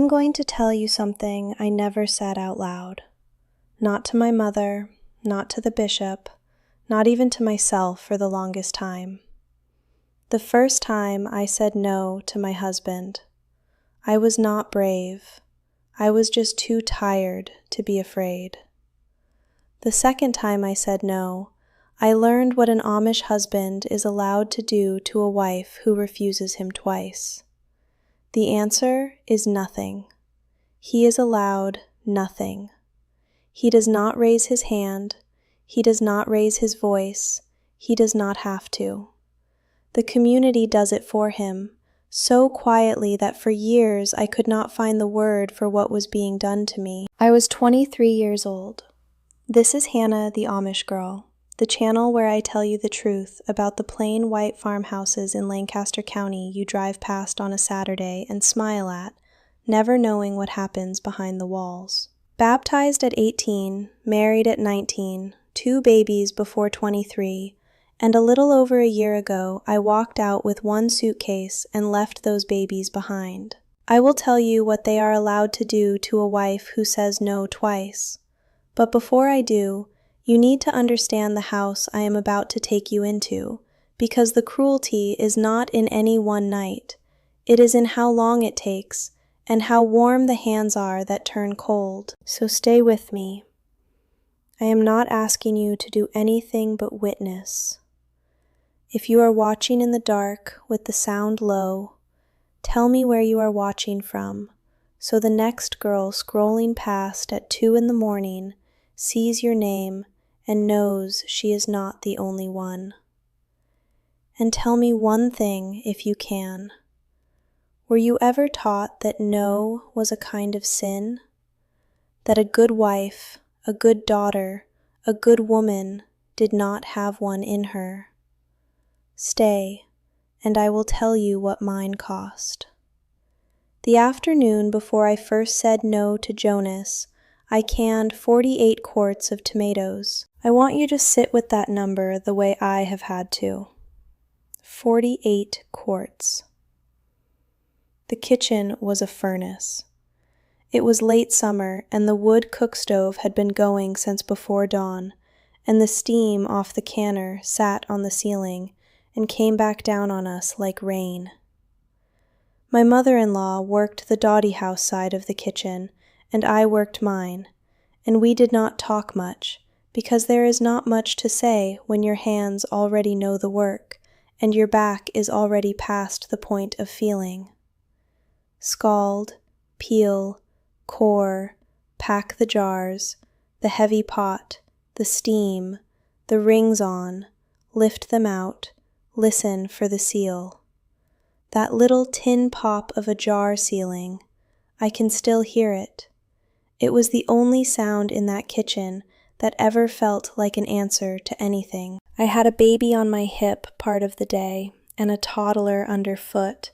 I'm going to tell you something I never said out loud. Not to my mother, not to the bishop, not even to myself for the longest time. The first time I said no to my husband, I was not brave. I was just too tired to be afraid. The second time I said no, I learned what an Amish husband is allowed to do to a wife who refuses him twice. The answer is nothing. He is allowed nothing. He does not raise his hand. He does not raise his voice. He does not have to. The community does it for him, so quietly that for years I could not find the word for what was being done to me. I was 23 years old. This is Hannah, the Amish girl, the channel where I tell you the truth about the plain white farmhouses in Lancaster County you drive past on a Saturday and smile at, never knowing what happens behind the walls. Baptized at 18, married at 19, 2 babies before 23, and a little over a year ago I walked out with 1 suitcase and left those babies behind. I will tell you what they are allowed to do to a wife who says no twice. But before I do, you need to understand the house I am about to take you into, because the cruelty is not in any one night. It is in how long it takes, and how warm the hands are that turn cold. So stay with me. I am not asking you to do anything but witness. If you are watching in the dark with the sound low, tell me where you are watching from, so the next girl scrolling past at 2 in the morning sees your name and knows she is not the only one. And tell me one thing if you can. Were you ever taught that no was a kind of sin? That a good wife, a good daughter, a good woman did not have one in her? Stay, and I will tell you what mine cost. The afternoon before I first said no to Jonas, I canned 48 quarts of tomatoes. I want you to sit with that number the way I have had to. 48 quarts. The kitchen was a furnace. It was late summer, and the wood cook stove had been going since before dawn, and the steam off the canner sat on the ceiling and came back down on us like rain. My mother-in-law worked the Dotty house side of the kitchen, and I worked mine, and we did not talk much, because there is not much to say when your hands already know the work, and your back is already past the point of feeling. Scald, peel, core, pack the jars, the heavy pot, the steam, the rings on, lift them out, listen for the seal. That little tin pop of a jar sealing, I can still hear it. It was the only sound in that kitchen that ever felt like an answer to anything. I had a baby on my hip part of the day and a toddler underfoot,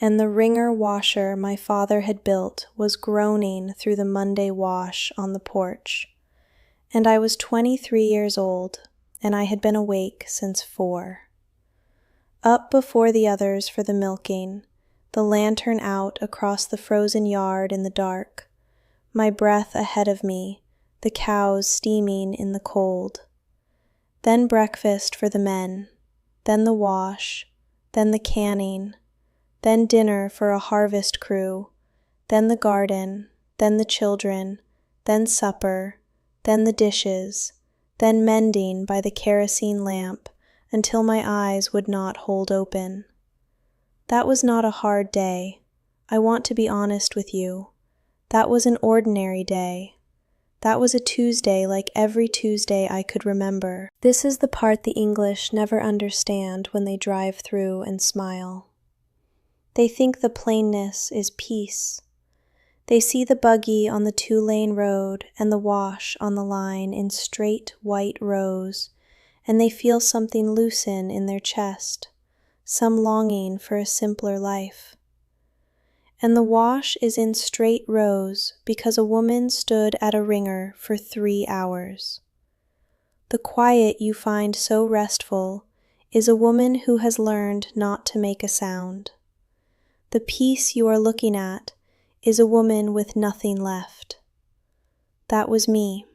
and the wringer washer my father had built was groaning through the Monday wash on the porch. And I was 23 years old, and I had been awake since 4. Up before the others for the milking, the lantern out across the frozen yard in the dark, my breath ahead of me, the cows steaming in the cold. Then breakfast for the men, then the wash, then the canning, then dinner for a harvest crew, then the garden, then the children, then supper, then the dishes, then mending by the kerosene lamp until my eyes would not hold open. That was not a hard day. I want to be honest with you. That was an ordinary day. That was a Tuesday like every Tuesday I could remember. This is the part the English never understand when they drive through and smile. They think the plainness is peace. They see the buggy on the 2-lane road and the wash on the line in straight white rows, and they feel something loosen in their chest, some longing for a simpler life. And the wash is in straight rows because a woman stood at a wringer for 3 hours. The quiet you find so restful is a woman who has learned not to make a sound. The peace you are looking at is a woman with nothing left. That was me.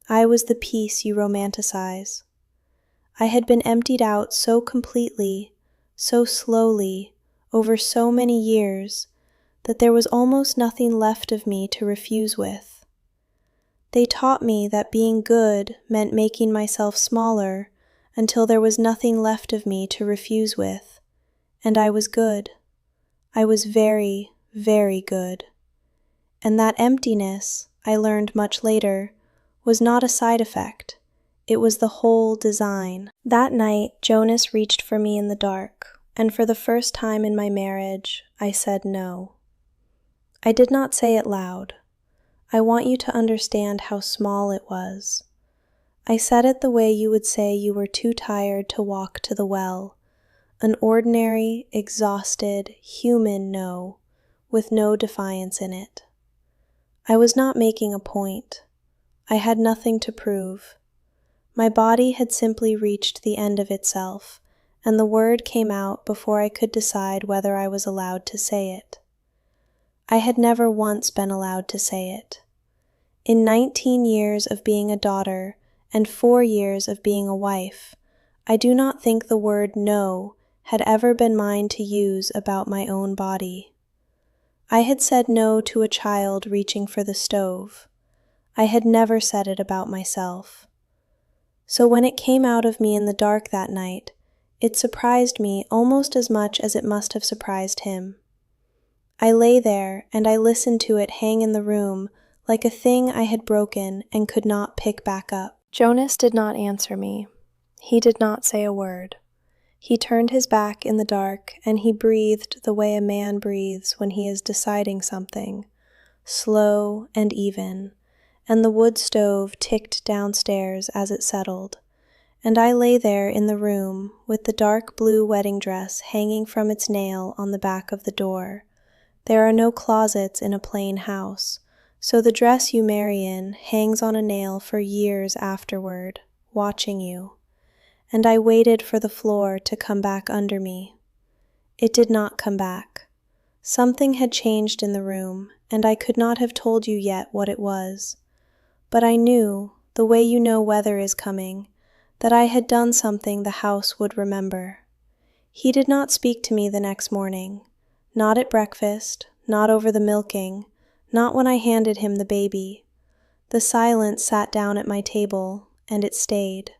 I was the piece you romanticize. I had been emptied out so completely, so slowly, over so many years, that there was almost nothing left of me to refuse with. They taught me that being good meant making myself smaller until there was nothing left of me to refuse with, and I was good. I was very, very good. And that emptiness, I learned much later, was not a side effect. It was the whole design. That night, Jonas reached for me in the dark, and for the first time in my marriage, I said no. I did not say it loud. I want you to understand how small it was. I said it the way you would say you were too tired to walk to the well, an ordinary, exhausted, human no, with no defiance in it. I was not making a point. I had nothing to prove. My body had simply reached the end of itself, and the word came out before I could decide whether I was allowed to say it. I had never once been allowed to say it. In 19 years of being a daughter and 4 years of being a wife, I do not think the word no had ever been mine to use about my own body. I had said no to a child reaching for the stove. I had never said it about myself. So when it came out of me in the dark that night, it surprised me almost as much as it must have surprised him. I lay there and I listened to it hang in the room like a thing I had broken and could not pick back up. Jonas did not answer me. He did not say a word. He turned his back in the dark and he breathed the way a man breathes when he is deciding something, slow and even, and the wood stove ticked downstairs as it settled, and I lay there in the room with the dark blue wedding dress hanging from its nail on the back of the door. There are no closets in a plain house, so the dress you marry in hangs on a nail for years afterward, watching you. And I waited for the floor to come back under me. It did not come back. Something had changed in the room, and I could not have told you yet what it was. But I knew, the way you know weather is coming, that I had done something the house would remember. He did not speak to me the next morning. Not at breakfast, not over the milking, not when I handed him the baby. The silence sat down at my table, and it stayed.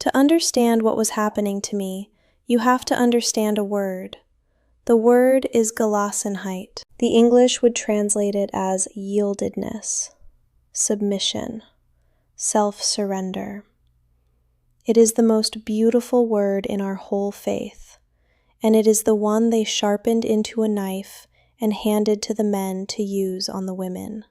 To understand what was happening to me, you have to understand a word. The word is Gelassenheit. The English would translate it as yieldedness, submission, self-surrender. It is the most beautiful word in our whole faith, and it is the one they sharpened into a knife and handed to the men to use on the women.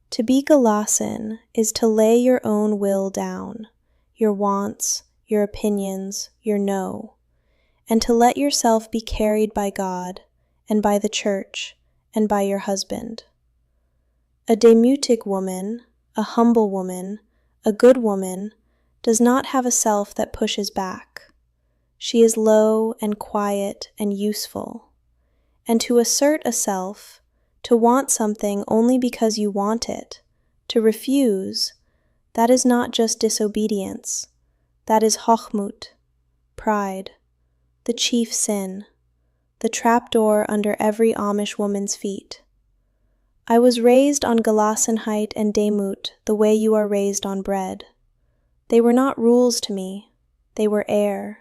To be gelassen is to lay your own will down, your wants, your opinions, your no, and to let yourself be carried by God and by the church and by your husband. A demütig woman, a humble woman, a good woman, does not have a self that pushes back. She is low and quiet and useful. And to assert a self, to want something only because you want it, to refuse, that is not just disobedience. That is Hochmut, pride, the chief sin, the trapdoor under every Amish woman's feet. I was raised on Gelassenheit and Demut the way you are raised on bread. They were not rules to me, they were air.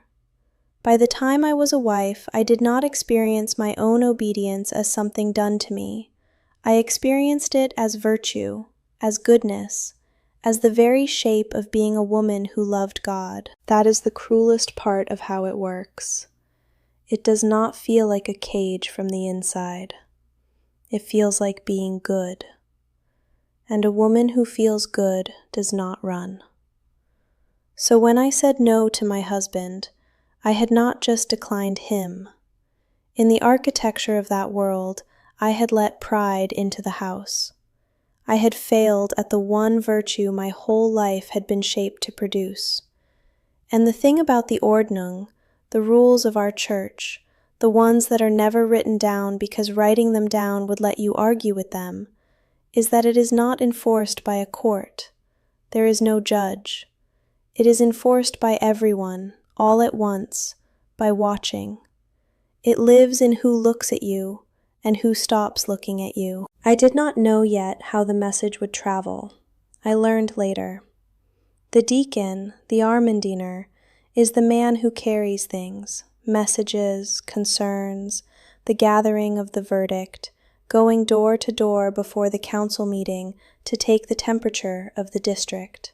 By the time I was a wife, I did not experience my own obedience as something done to me. I experienced it as virtue, as goodness, as the very shape of being a woman who loved God. That is the cruelest part of how it works. It does not feel like a cage from the inside. It feels like being good. And a woman who feels good does not run. So when I said no to my husband, I had not just declined him. In the architecture of that world, I had let pride into the house. I had failed at the one virtue my whole life had been shaped to produce. And the thing about the Ordnung, the rules of our church, the ones that are never written down because writing them down would let you argue with them, is that it is not enforced by a court. There is no judge. It is enforced by everyone, all at once, by watching. It lives in who looks at you and who stops looking at you. I did not know yet how the message would travel. I learned later. The deacon, the Armendiener, is the man who carries things, messages, concerns, the gathering of the verdict, going door to door before the council meeting to take the temperature of the district.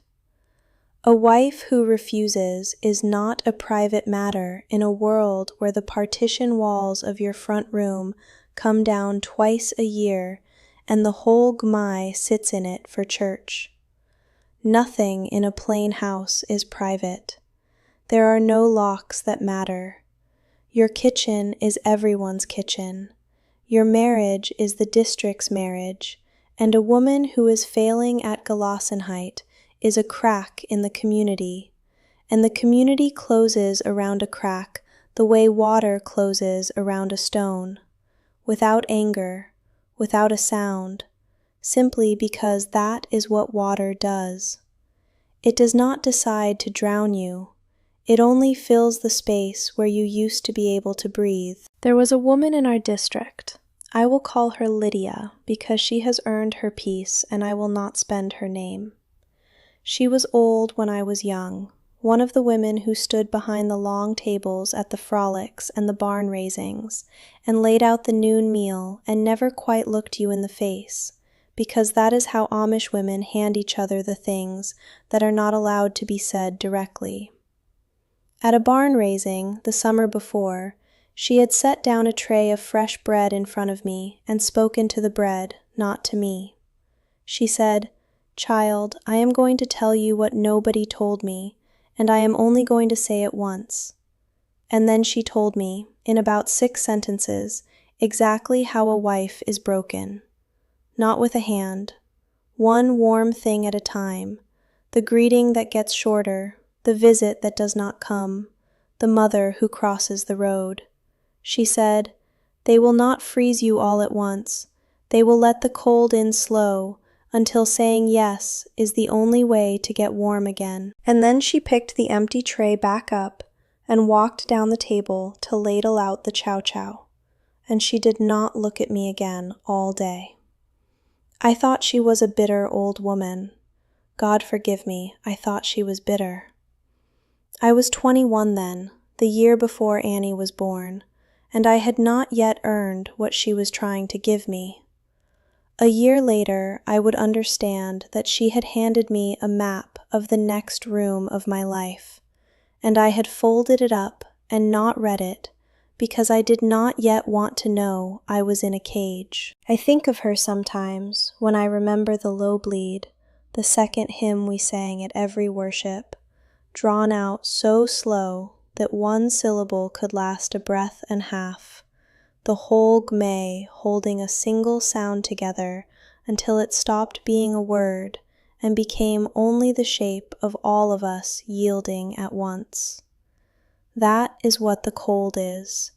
A wife who refuses is not a private matter in a world where the partition walls of your front room come down twice a year and the whole gmai sits in it for church. Nothing in a plain house is private. There are no locks that matter. Your kitchen is everyone's kitchen. Your marriage is the district's marriage, and a woman who is failing at Gelassenheit is a crack in the community, and the community closes around a crack the way water closes around a stone, without anger, without a sound, simply because that is what water does. It does not decide to drown you. It only fills the space where you used to be able to breathe. There was a woman in our district. I will call her Lydia because she has earned her peace and I will not spend her name. She was old when I was young, one of the women who stood behind the long tables at the frolics and the barn raisings, and laid out the noon meal and never quite looked you in the face, because that is how Amish women hand each other the things that are not allowed to be said directly. At a barn raising, the summer before, she had set down a tray of fresh bread in front of me and spoken to the bread, not to me. She said, "Child, I am going to tell you what nobody told me, and I am only going to say it once." And then she told me, in about 6 sentences, exactly how a wife is broken. Not with a hand. One warm thing at a time. The greeting that gets shorter, the visit that does not come, the mother who crosses the road. She said, "They will not freeze you all at once. They will let the cold in slow, until saying yes is the only way to get warm again." And then she picked the empty tray back up and walked down the table to ladle out the chow-chow. And she did not look at me again all day. I thought she was a bitter old woman. God forgive me, I thought she was bitter. I was 21 then, the year before Annie was born, and I had not yet earned what she was trying to give me. A year later, I would understand that she had handed me a map of the next room of my life, and I had folded it up and not read it because I did not yet want to know I was in a cage. I think of her sometimes when I remember the low bleed, the second hymn we sang at every worship, drawn out so slow that one syllable could last a breath and half, the whole gmei holding a single sound together until it stopped being a word and became only the shape of all of us yielding at once. That is what the cold is.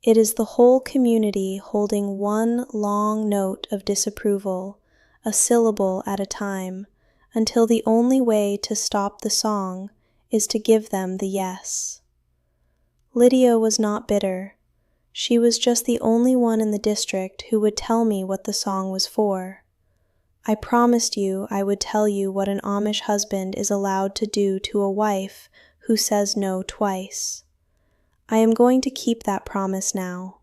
It is the whole community holding one long note of disapproval, a syllable at a time, until the only way to stop the song is to give them the yes. Lydia was not bitter. She was just the only one in the district who would tell me what the song was for. I promised you I would tell you what an Amish husband is allowed to do to a wife who says no twice. I am going to keep that promise now,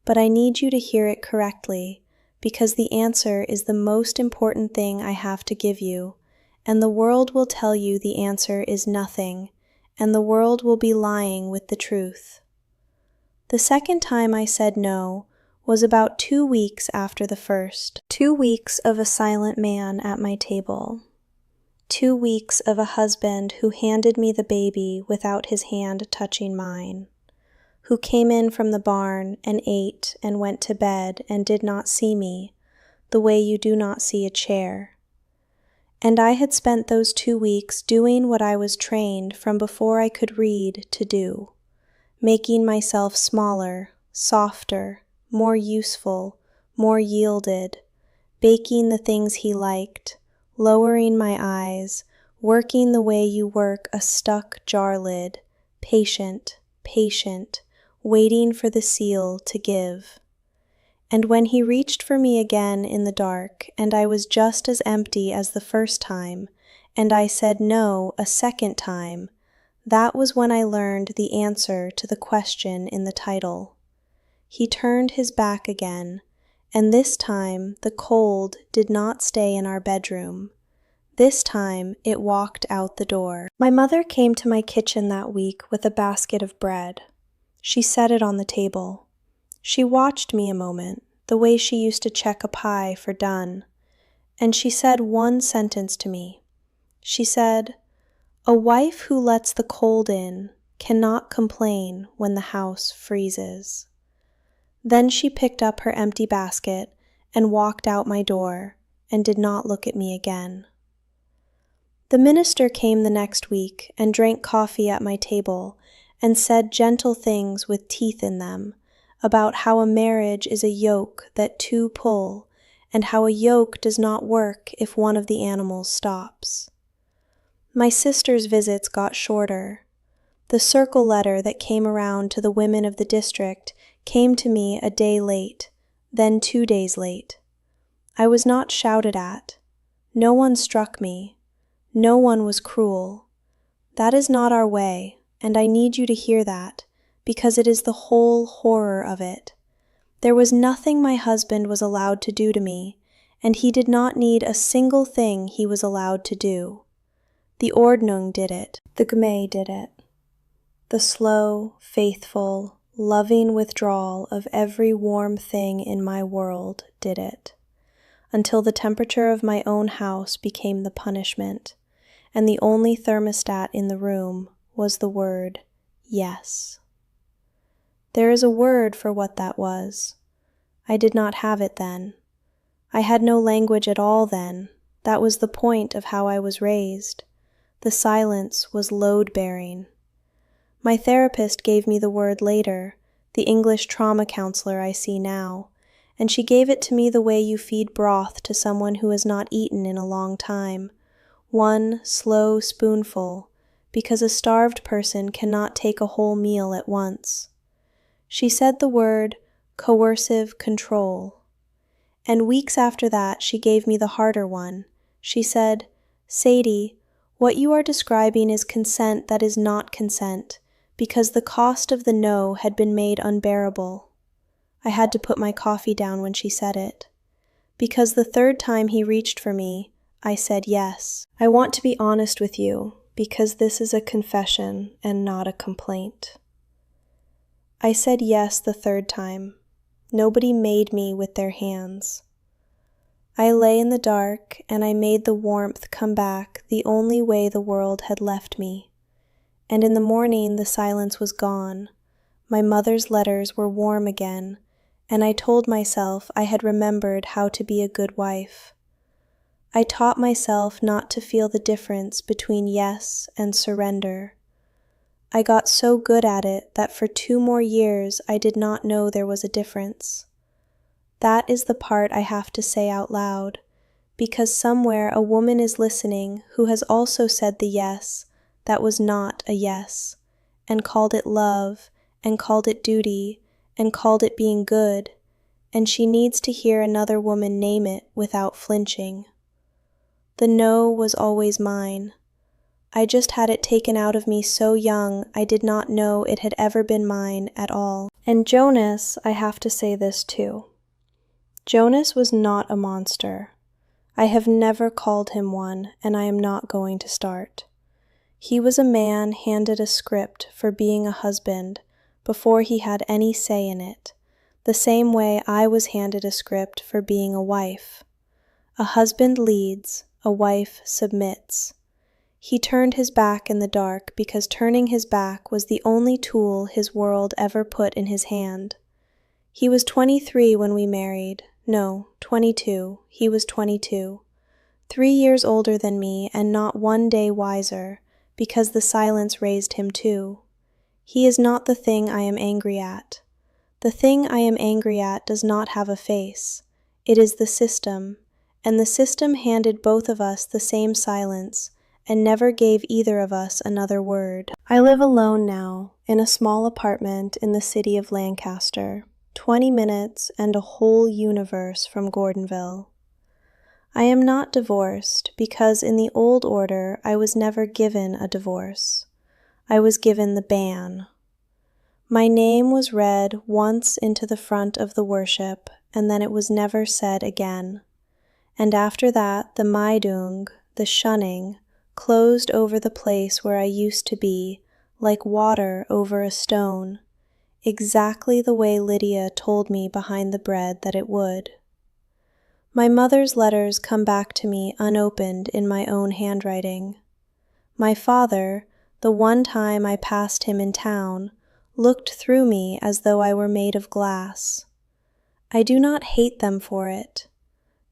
but I need you to hear it correctly because the answer is the most important thing I have to give you, and the world will tell you the answer is nothing, and the world will be lying with the truth. The second time I said no was about 2 weeks after the first. 2 weeks of a silent man at my table. 2 weeks of a husband who handed me the baby without his hand touching mine, who came in from the barn and ate and went to bed and did not see me, the way you do not see a chair. And I had spent those 2 weeks doing what I was trained from before I could read to do, making myself smaller, softer, more useful, more yielded, baking the things he liked, lowering my eyes, working the way you work a stuck jar lid, patient, patient, waiting for the seal to give. And when he reached for me again in the dark, and I was just as empty as the first time, and I said no a second time, that was when I learned the answer to the question in the title. He turned his back again, and this time the cold did not stay in our bedroom. This time it walked out the door. My mother came to my kitchen that week with a basket of bread. She set it on the table. She watched me a moment, the way she used to check a pie for done, and she said one sentence to me. She said, "A wife who lets the cold in cannot complain when the house freezes." Then she picked up her empty basket and walked out my door and did not look at me again. The minister came the next week and drank coffee at my table and said gentle things with teeth in them about how a marriage is a yoke that two pull and how a yoke does not work if one of the animals stops. My sister's visits got shorter. The circle letter that came around to the women of the district came to me a day late, then 2 days late. I was not shouted at. No one struck me. No one was cruel. That is not our way, and I need you to hear that, because it is the whole horror of it. There was nothing my husband was allowed to do to me, and he did not need a single thing he was allowed to do. The Ordnung did it. The Gmei did it. The slow, faithful, loving withdrawal of every warm thing in my world did it, until the temperature of my own house became the punishment, and the only thermostat in the room was the word yes. There is a word for what that was. I did not have it then. I had no language at all then. That was the point of how I was raised. The silence was load-bearing. My therapist gave me the word later, the English trauma counselor I see now, and she gave it to me the way you feed broth to someone who has not eaten in a long time, one slow spoonful, because a starved person cannot take a whole meal at once. She said the word coercive control. And weeks after that she gave me the harder one. She said, "Sadie, what you are describing is consent that is not consent, because the cost of the no had been made unbearable." I had to put my coffee down when she said it. Because the third time he reached for me, I said yes. I want to be honest with you, because this is a confession and not a complaint. I said yes the third time. Nobody made me with their hands. I lay in the dark, and I made the warmth come back the only way the world had left me. And in the morning the silence was gone. My mother's letters were warm again, and I told myself I had remembered how to be a good wife. I taught myself not to feel the difference between yes and surrender. I got so good at it that for 2 more years I did not know there was a difference. That is the part I have to say out loud, because somewhere a woman is listening who has also said the yes that was not a yes, and called it love, and called it duty, and called it being good, and she needs to hear another woman name it without flinching. The no was always mine. I just had it taken out of me so young I did not know it had ever been mine at all. And Jonas, I have to say this too. Jonas was not a monster. I have never called him one, and I am not going to start. He was a man handed a script for being a husband before he had any say in it, the same way I was handed a script for being a wife. A husband leads, a wife submits. He turned his back in the dark because turning his back was the only tool his world ever put in his hand. He was 23 when we married. No, 22. He was 22. 3 years older than me and not one day wiser, because the silence raised him too. He is not the thing I am angry at. The thing I am angry at does not have a face. It is the system, and the system handed both of us the same silence and never gave either of us another word. I live alone now in a small apartment in the city of Lancaster, 20 minutes and a whole universe from Gordonville. I am not divorced because in the old order I was never given a divorce. I was given the ban. My name was read once into the front of the worship, and then it was never said again. And after that, the Meidung, the shunning, closed over the place where I used to be, like water over a stone, exactly the way Lydia told me behind the bread that it would. My mother's letters come back to me unopened in my own handwriting. My father, the one time I passed him in town, looked through me as though I were made of glass. I do not hate them for it.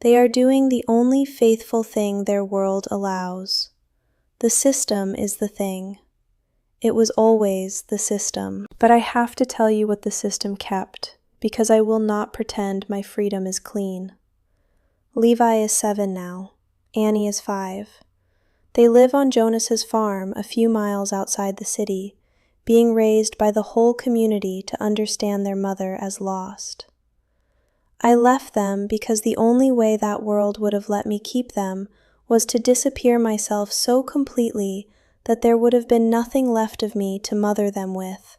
They are doing the only faithful thing their world allows. The system is the thing. It was always the system. But I have to tell you what the system kept, because I will not pretend my freedom is clean. Levi is 7 now. Annie is 5. They live on Jonas's farm a few miles outside the city, being raised by the whole community to understand their mother as lost. I left them because the only way that world would have let me keep them was to disappear myself so completely that there would have been nothing left of me to mother them with,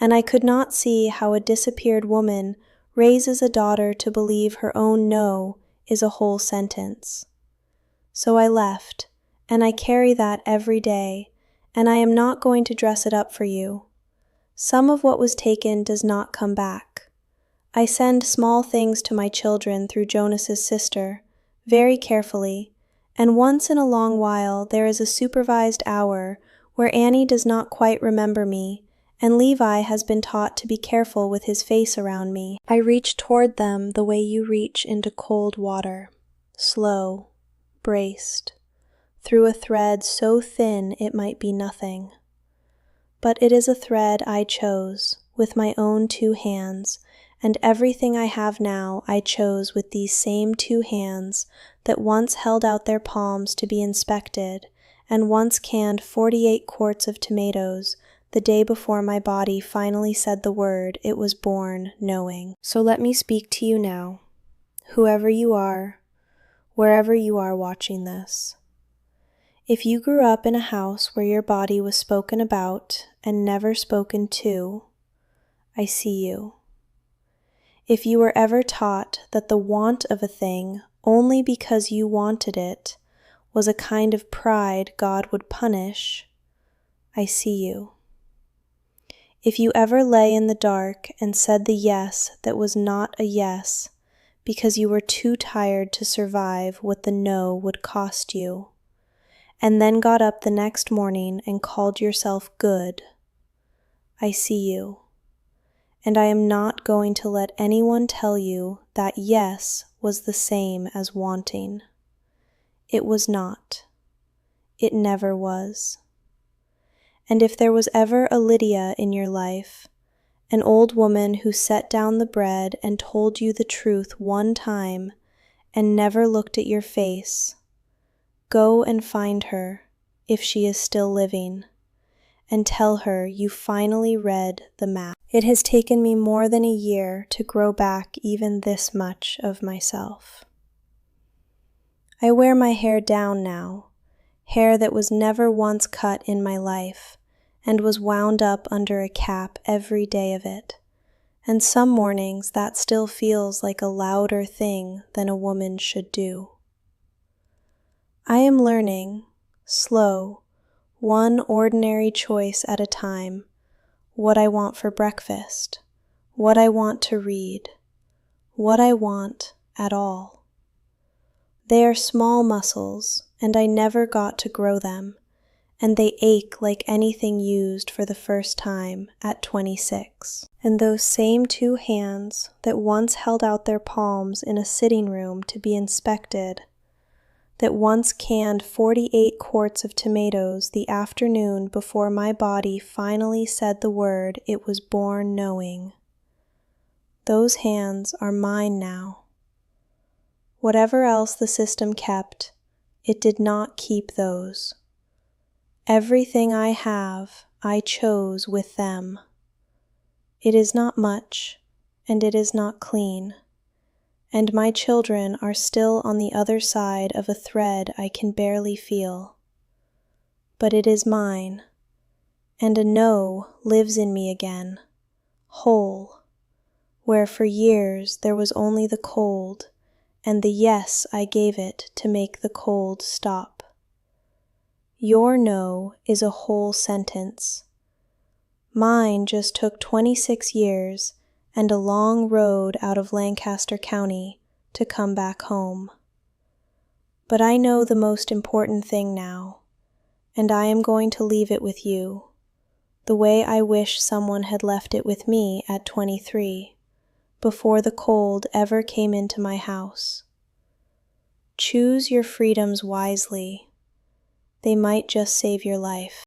and I could not see how a disappeared woman raises a daughter to believe her own no is a whole sentence. So I left, and I carry that every day, and I am not going to dress it up for you. Some of what was taken does not come back. I send small things to my children through Jonas's sister, very carefully, and once in a long while there is a supervised hour where Annie does not quite remember me, and Levi has been taught to be careful with his face around me. I reach toward them the way you reach into cold water, slow, braced, through a thread so thin it might be nothing. But it is a thread I chose, with my own 2 hands, and everything I have now I chose with these same 2 hands that once held out their palms to be inspected, and once canned 48 quarts of tomatoes the day before my body finally said the word it was born knowing. So let me speak to you now, whoever you are, wherever you are watching this. If you grew up in a house where your body was spoken about and never spoken to, I see you. If you were ever taught that the want of a thing only because you wanted it was a kind of pride God would punish, I see you. If you ever lay in the dark and said the yes that was not a yes because you were too tired to survive what the no would cost you, and then got up the next morning and called yourself good, I see you. And I am not going to let anyone tell you that yes was the same as wanting. It was not. It never was. And if there was ever a Lydia in your life, an old woman who set down the bread and told you the truth one time and never looked at your face, go and find her, if she is still living, and tell her you finally read the map. It has taken me more than a year to grow back even this much of myself. I wear my hair down now, hair that was never once cut in my life, and was wound up under a cap every day of it, and some mornings that still feels like a louder thing than a woman should do. I am learning, slow, one ordinary choice at a time, what I want for breakfast, what I want to read, what I want at all. They are small muscles, and I never got to grow them, and they ache like anything used for the first time at 26. And those same 2 hands that once held out their palms in a sitting room to be inspected, that once canned 48 quarts of tomatoes the afternoon before my body finally said the word it was born knowing. Those hands are mine now. Whatever else the system kept, it did not keep those. Everything I have, I chose with them. It is not much, and it is not clean, and my children are still on the other side of a thread I can barely feel. But it is mine, and a no lives in me again, whole, where for years there was only the cold, and the yes I gave it to make the cold stop. Your no is a whole sentence. Mine just took 26 years and a long road out of Lancaster County to come back home. But I know the most important thing now, and I am going to leave it with you, the way I wish someone had left it with me at 23, before the cold ever came into my house. Choose your freedoms wisely. They might just save your life.